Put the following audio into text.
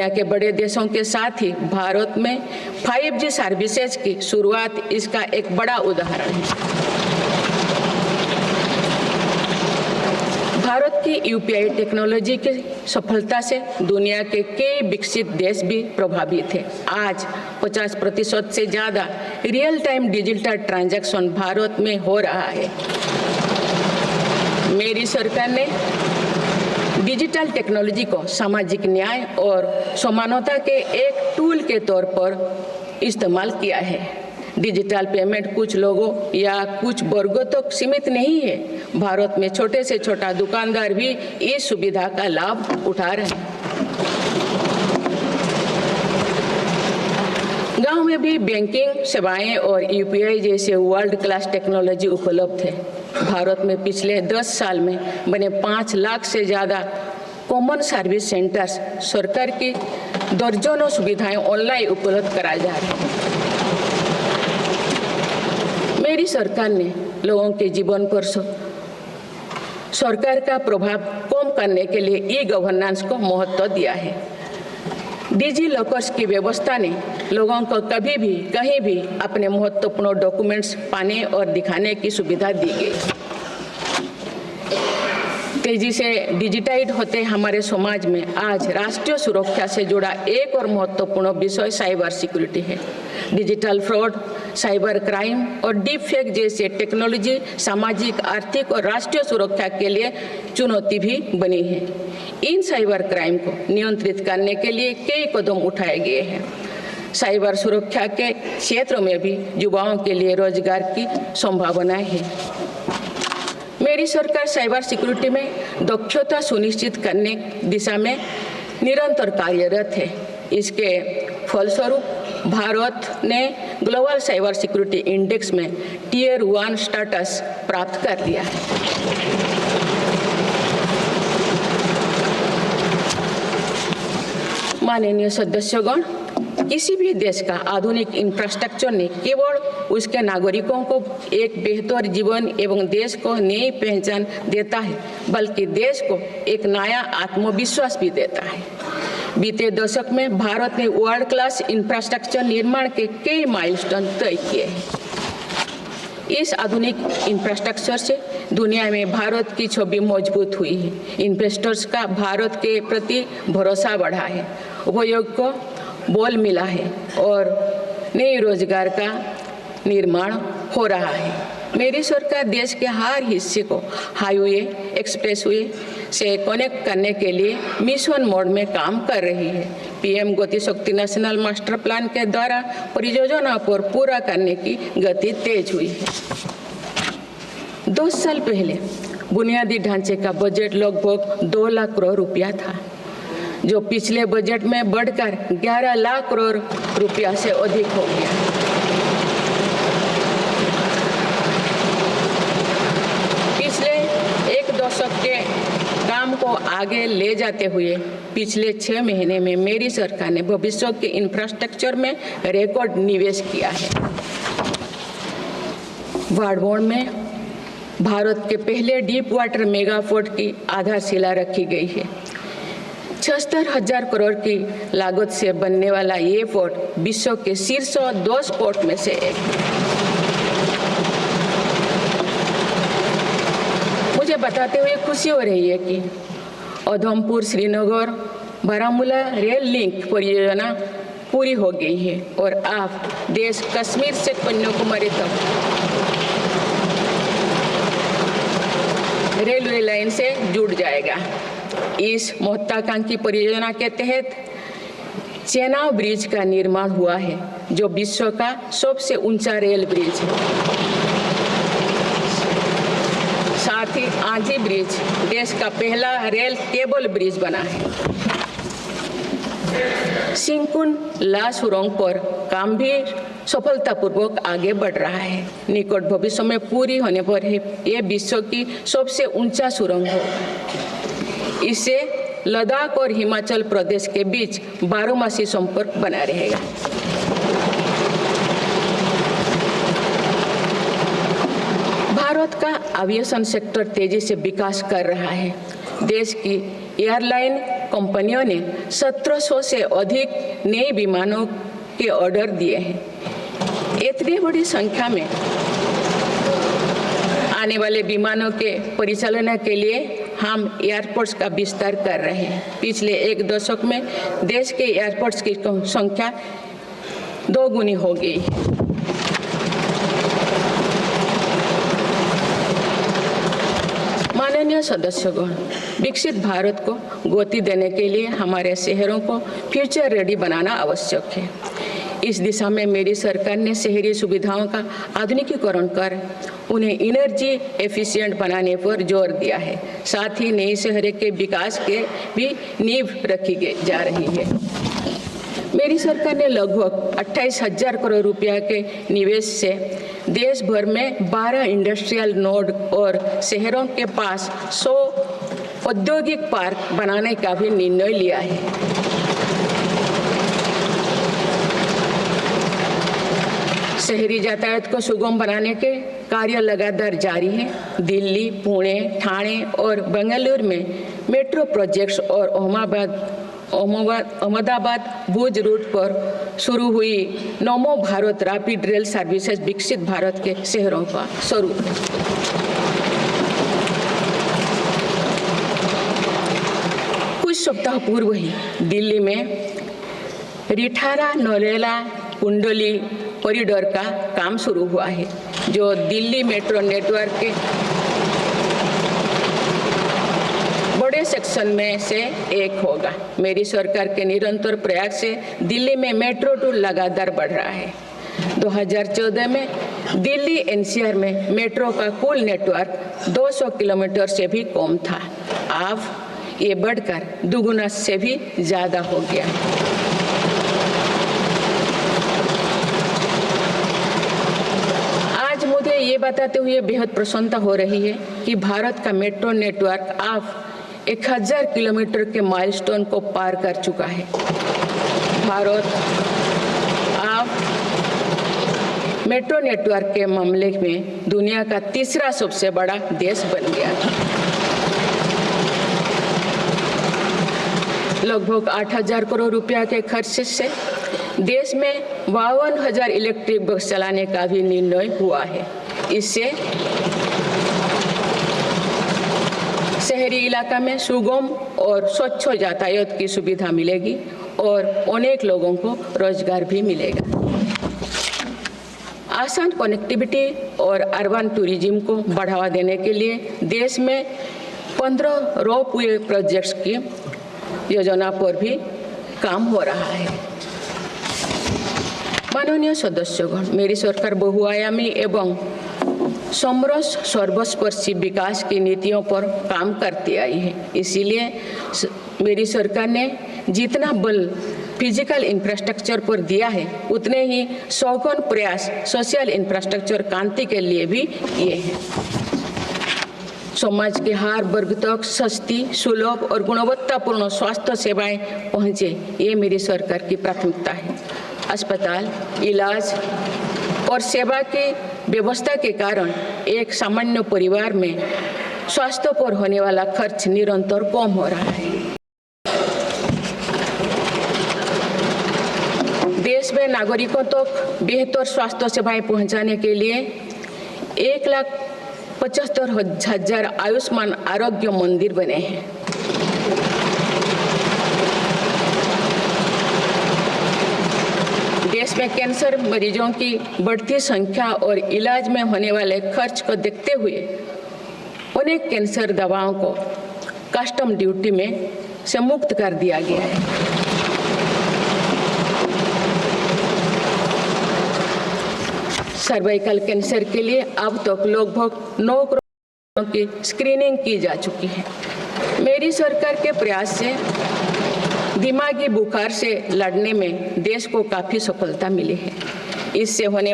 दुनिया के बड़े देशों के साथ ही भारत में 5G सर्विसेज की शुरुआत इसका एक बड़ा उदाहरण है। भारत की यूपीआई टेक्नोलॉजी की सफलता से दुनिया के कई विकसित देश भी प्रभावित हैं। आज 50% से ज़्यादा real time digital transaction Bharat में हो रहा है। मेरी सरकार ने डिजिटल टेक्नोलॉजी को सामाजिक न्याय और समानता के एक टूल के तौर पर इस्तेमाल किया है। डिजिटल पेमेंट कुछ लोगों या कुछ वर्गों तक सीमित नहीं है। भारत में छोटे से छोटा दुकानदार भी इस सुविधा का लाभ उठा रहे हैं। गांव में भी बैंकिंग सेवाएं और यूपीआई जैसे वर्ल्ड क्लास टेक्नोलॉजी उपलब्ध है। भारत में पिछले 10 साल में बने 5 लाख से ज़्यादा कॉमन सर्विस सेंटर्स सरकार की दर्जनों सुविधाएं ऑनलाइन उपलब्ध कराई जा रही हैं। मेरी सरकार ने लोगों के जीवन पर सरकार का प्रभाव कम करने के लिए ई गवर्नेंस को महत्व दिया है। डिजी लॉकर्स की व्यवस्था ने लोगों को कभी भी कहीं भी अपने महत्वपूर्ण डॉक्यूमेंट्स पाने और दिखाने की सुविधा दी गई। तेजी से डिजिटाइज होते हमारे समाज में आज राष्ट्रीय सुरक्षा से जुड़ा एक और महत्वपूर्ण विषय साइबर सिक्योरिटी है। डिजिटल फ्रॉड, साइबर क्राइम और डीप फेक जैसे टेक्नोलॉजी सामाजिक, आर्थिक और राष्ट्रीय सुरक्षा के लिए चुनौती भी बनी है। इन साइबर क्राइम को नियंत्रित करने के लिए कई कदम उठाए गए हैं। साइबर सुरक्षा के क्षेत्र में भी युवाओं के लिए रोजगार की संभावनाएं हैं। मेरी सरकार साइबर सिक्योरिटी में दक्षता सुनिश्चित करने दिशा में निरंतर कार्यरत है। इसके फलस्वरूप भारत ने ग्लोबल साइबर सिक्योरिटी इंडेक्स में Tier 1 स्टेटस प्राप्त कर लिया है। माननीय सदस्यगण, किसी भी देश का आधुनिक इंफ्रास्ट्रक्चर ने केवल उसके नागरिकों को एक बेहतर जीवन एवं देश को नई पहचान देता है, बल्कि देश को एक नया आत्मविश्वास भी देता है। बीते दशक में भारत ने वर्ल्ड क्लास इंफ्रास्ट्रक्चर निर्माण के कई माइलस्टोन तय किए हैं। इस आधुनिक इंफ्रास्ट्रक्चर से दुनिया में भारत की छवि मजबूत हुई है। इन्वेस्टर्स का भारत के प्रति भरोसा बढ़ा है, उपयोग को बल मिला है और नए रोजगार का निर्माण हो रहा है। मेरी सरकार देश के हर हिस्से को हाईवे, एक्सप्रेसवे से कनेक्ट करने के लिए मिशन मोड में काम कर रही है। पीएम गति शक्ति नेशनल मास्टर प्लान के द्वारा परियोजना पर पूरा करने की गति तेज हुई है। 2 साल पहले बुनियादी ढांचे का बजट लगभग 2 लाख करोड़ रुपया था, जो पिछले बजट में बढ़कर 11 लाख करोड़ रुपया से अधिक हो गया। पिछले 1 दशक के काम को आगे ले जाते हुए पिछले 6 महीने में मेरी सरकार ने भविष्य के इंफ्रास्ट्रक्चर में रिकॉर्ड निवेश किया है। वाडवोन में भारत के पहले डीप वाटर मेगा पोर्ट की आधारशिला रखी गई है। 76,000 करोड़ की लागत से बनने वाला ये पोर्ट विश्व के शीर्ष 10 पोर्ट में से एक है। मुझे बताते हुए खुशी हो रही है कि उधमपुर श्रीनगर बारामूला रेल लिंक परियोजना पूरी हो गई है और अब देश कश्मीर से कन्याकुमारी तक रेलवे लाइन से जुड़ जाएगा। इस महत्वाकांक्षी परियोजना के तहत चेनाब ब्रिज का निर्माण हुआ है, जो विश्व का सबसे ऊंचा रेल ब्रिज है। साथ ही आंधी ब्रिज देश का पहला रेल केबल ब्रिज बना है। सिंकुन ला सुरंग पर काम भी सफलतापूर्वक आगे बढ़ रहा है। निकट भविष्य में पूरी होने पर यह विश्व की सबसे ऊंचा सुरंग होगा। इससे लद्दाख और हिमाचल प्रदेश के बीच 12मासी संपर्क बना रहेगा। भारत का एविएशन सेक्टर तेजी से विकास कर रहा है। देश की एयरलाइन कंपनियों ने 1700 से अधिक नए विमानों के ऑर्डर दिए हैं। इतनी बड़ी संख्या में आने वाले विमानों के परिचालन के लिए हम एयरपोर्ट्स का विस्तार कर रहे हैं। पिछले एक दशक में देश के एयरपोर्ट्स की संख्या 2 गुनी हो गई। माननीय सदस्यगण, विकसित भारत को गति देने के लिए हमारे शहरों को फ्यूचर रेडी बनाना आवश्यक है। इस दिशा में मेरी सरकार ने शहरी सुविधाओं का आधुनिकीकरण कर उन्हें एनर्जी एफिशिएंट बनाने पर जोर दिया है। साथ ही नई शहरों के विकास के भी नींव रखी जा रही है। मेरी सरकार ने लगभग 28,000 करोड़ रुपया के निवेश से देश भर में 12 इंडस्ट्रियल नोड और शहरों के पास 100 औद्योगिक पार्क बनाने का भी निर्णय लिया है। शहरी यातायात को सुगम बनाने के कार्य लगातार जारी है। दिल्ली, पुणे, ठाणे और बेंगलुरु में मेट्रो प्रोजेक्ट्स और अहमदाबाद भुज रूट पर शुरू हुई नमो भारत रैपिड रेल सर्विसेज विकसित भारत के शहरों का स्वरूप है। कुछ सप्ताह पूर्व ही दिल्ली में रिठारा नौरेला कुंडली कॉरिडोर का काम शुरू हुआ है, जो दिल्ली मेट्रो नेटवर्क के बड़े सेक्शन में से एक होगा। मेरी सरकार के निरंतर प्रयास से दिल्ली में मेट्रो टूर लगातार बढ़ रहा है। 2014 में दिल्ली एनसीआर में मेट्रो का कुल नेटवर्क 200 किलोमीटर से भी कम था। अब ये बढ़कर दुगुना से भी ज्यादा हो गया। ये बताते हुए बेहद प्रसन्नता हो रही है कि भारत का मेट्रो नेटवर्क अब 1000 किलोमीटर के माइलस्टोन को पार कर चुका है। भारत अब मेट्रो नेटवर्क के मामले में दुनिया का तीसरा सबसे बड़ा देश बन गया है। लगभग 8,000 करोड़ रुपया के खर्च से देश में 52,000 इलेक्ट्रिक बस चलाने का भी निर्णय हुआ है। इससे शहरी इलाका में सुगम और स्वच्छ यातायात की सुविधा मिलेगी और अनेक लोगों को रोजगार भी मिलेगा। आसान कनेक्टिविटी और अर्बन टूरिज्म को बढ़ावा देने के लिए देश में 15 रोपवे प्रोजेक्ट्स की योजना पर भी काम हो रहा है। माननीय सदस्यगण, मेरी सरकार बहुआयामी एवं समरस सर्वस्पर्शी विकास की नीतियों पर काम करती आई है। इसीलिए मेरी सरकार ने जितना बल फिजिकल इंफ्रास्ट्रक्चर पर दिया है, उतने ही सौगन प्रयास सोशल इंफ्रास्ट्रक्चर क्रांति के लिए भी किए हैं। समाज के हर वर्ग तक सस्ती, सुलभ और गुणवत्तापूर्ण स्वास्थ्य सेवाएं पहुंचे, ये मेरी सरकार की प्राथमिकता है। अस्पताल, इलाज और सेवा की व्यवस्था के कारण एक सामान्य परिवार में स्वास्थ्य पर होने वाला खर्च निरंतर कम हो रहा है। देश में नागरिकों तक बेहतर स्वास्थ्य सेवाएं पहुंचाने के लिए 1,75,000 आयुष्मान आरोग्य मंदिर बने हैं। देश में कैंसर मरीजों की बढ़ती संख्या और इलाज में होने वाले खर्च को देखते हुए अनेक कैंसर दवाओं को कस्टम ड्यूटी में से मुक्त कर दिया गया है। सर्वाइकल कैंसर के लिए अब तक लगभग 9 करोड़ की स्क्रीनिंग की जा चुकी है। मेरी सरकार के प्रयास से दिमागी बुखार से लड़ने में देश को काफी सफलता मिली है। इससे होने